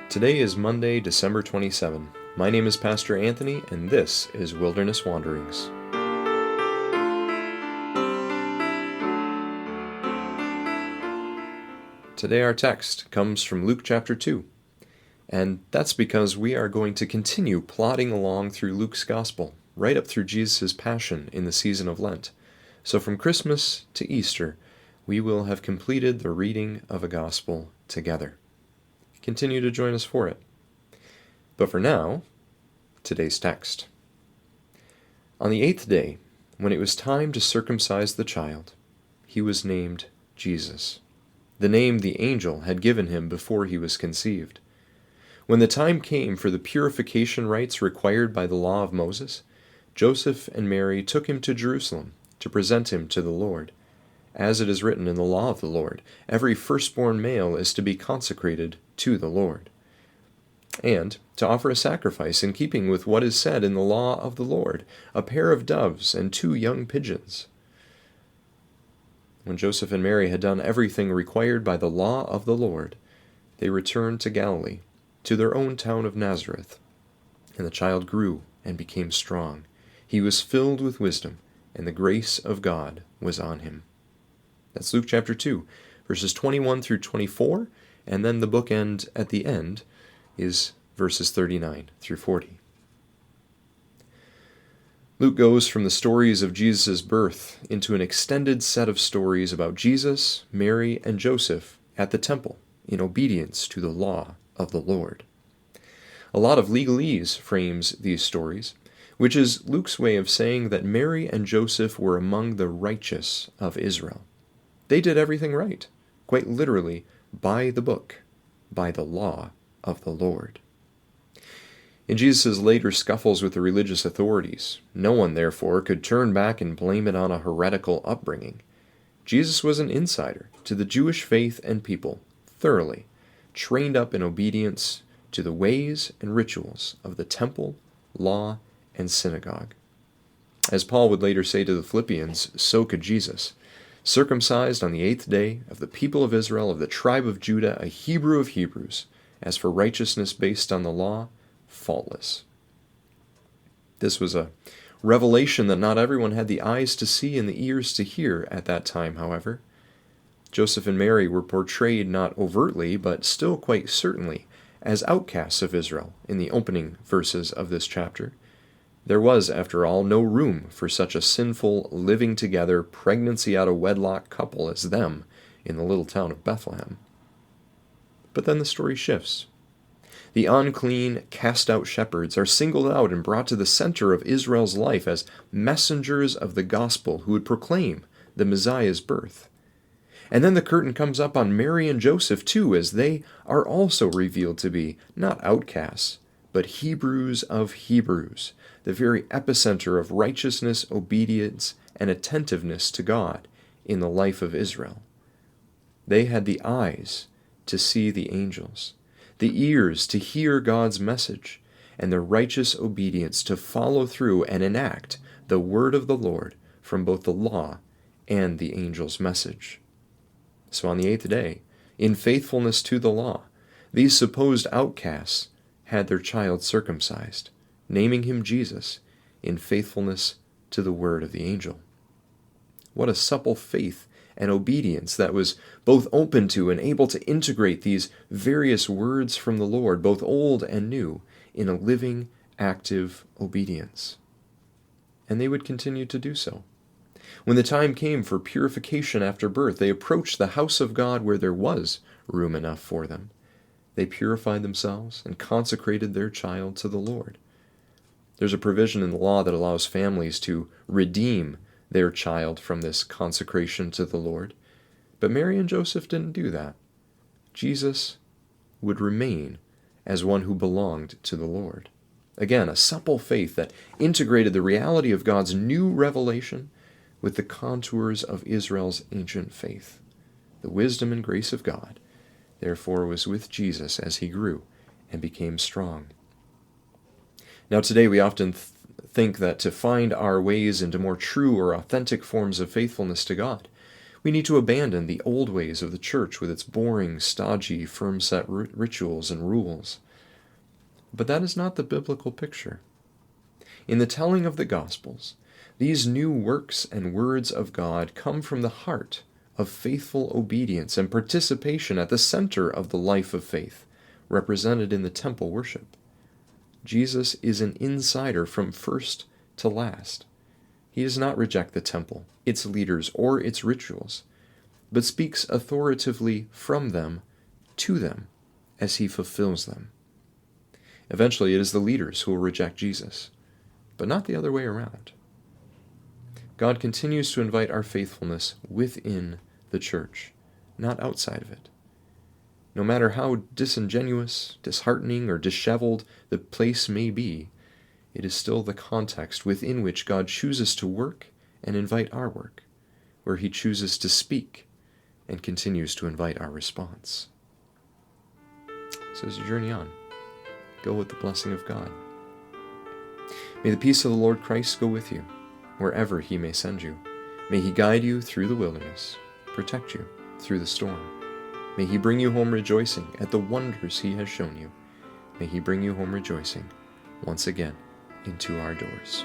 Today is Monday, December 27. My name is Pastor Anthony, and this is Wilderness Wanderings. Today our text comes from Luke chapter 2, and that's because we are going to continue plodding along through Luke's Gospel, right up through Jesus' Passion in the season of Lent. So from Christmas to Easter, we will have completed the reading of a Gospel together. Continue to join us for it. But for now, today's text. On the 8th day, when it was time to circumcise the child, he was named Jesus, the name the angel had given him before he was conceived. When the time came for the purification rites required by the law of Moses, Joseph and Mary took him to Jerusalem to present him to the Lord. As it is written in the law of the Lord, every firstborn male is to be consecrated to the Lord, and to offer a sacrifice in keeping with what is said in the law of the Lord, a pair of doves and 2 young pigeons. When Joseph and Mary had done everything required by the law of the Lord, they returned to Galilee, to their own town of Nazareth. And the child grew and became strong. He was filled with wisdom, and the grace of God was on him. That's Luke chapter 2, verses 21 through 24, and then the bookend at the end is verses 39 through 40. Luke goes from the stories of Jesus' birth into an extended set of stories about Jesus, Mary, and Joseph at the temple in obedience to the law of the Lord. A lot of legalese frames these stories, which is Luke's way of saying that Mary and Joseph were among the righteous of Israel. They did everything right, quite literally, by the book, by the law of the Lord. In Jesus' later scuffles with the religious authorities, no one, therefore, could turn back and blame it on a heretical upbringing. Jesus was an insider to the Jewish faith and people, thoroughly, trained up in obedience to the ways and rituals of the temple, law, and synagogue. As Paul would later say to the Philippians, so could Jesus. Circumcised on the 8th day, of the people of Israel, of the tribe of Judah, a Hebrew of Hebrews, as for righteousness based on the law, faultless. This was a revelation that not everyone had the eyes to see and the ears to hear at that time, however. Joseph and Mary were portrayed not overtly, but still quite certainly, as outcasts of Israel in the opening verses of this chapter. There was, after all, no room for such a sinful, living together, pregnancy out of wedlock couple as them in the little town of Bethlehem. But then the story shifts. The unclean, cast-out shepherds are singled out and brought to the center of Israel's life as messengers of the gospel who would proclaim the Messiah's birth. And then the curtain comes up on Mary and Joseph, too, as they are also revealed to be not outcasts, but Hebrews of Hebrews, the very epicenter of righteousness, obedience, and attentiveness to God in the life of Israel. They had the eyes to see the angels, the ears to hear God's message, and the righteous obedience to follow through and enact the word of the Lord from both the law and the angel's message. So on the 8th day, in faithfulness to the law, these supposed outcasts had their child circumcised, naming him Jesus, in faithfulness to the word of the angel. What a supple faith and obedience that was both open to and able to integrate these various words from the Lord, both old and new, in a living, active obedience. And they would continue to do so. When the time came for purification after birth, they approached the house of God where there was room enough for them. They purified themselves and consecrated their child to the Lord. There's a provision in the law that allows families to redeem their child from this consecration to the Lord. But Mary and Joseph didn't do that. Jesus would remain as one who belonged to the Lord. Again, a supple faith that integrated the reality of God's new revelation with the contours of Israel's ancient faith. The wisdom and grace of God, therefore, was with Jesus as he grew and became strong. Now today we often think that to find our ways into more true or authentic forms of faithfulness to God, We need to abandon the old ways of the church with its boring, stodgy, firm-set rituals and rules. But that is not the biblical picture. In the telling of the Gospels, these new works and words of God come from the heart of faithful obedience and participation at the center of the life of faith, represented in the temple worship. Jesus is an insider from first to last. He does not reject the temple, its leaders, or its rituals, but speaks authoritatively from them to them as he fulfills them. Eventually, it is the leaders who will reject Jesus, but not the other way around. God continues to invite our faithfulness within the church, not outside of it. No matter how disingenuous, disheartening, or disheveled the place may be, it is still the context within which God chooses to work and invite our work, where he chooses to speak and continues to invite our response. So as you journey on, go with the blessing of God. May the peace of the Lord Christ go with you, wherever he may send you. May he guide you through the wilderness, protect you through the storm. May he bring you home rejoicing at the wonders he has shown you. May he bring you home rejoicing once again into our doors.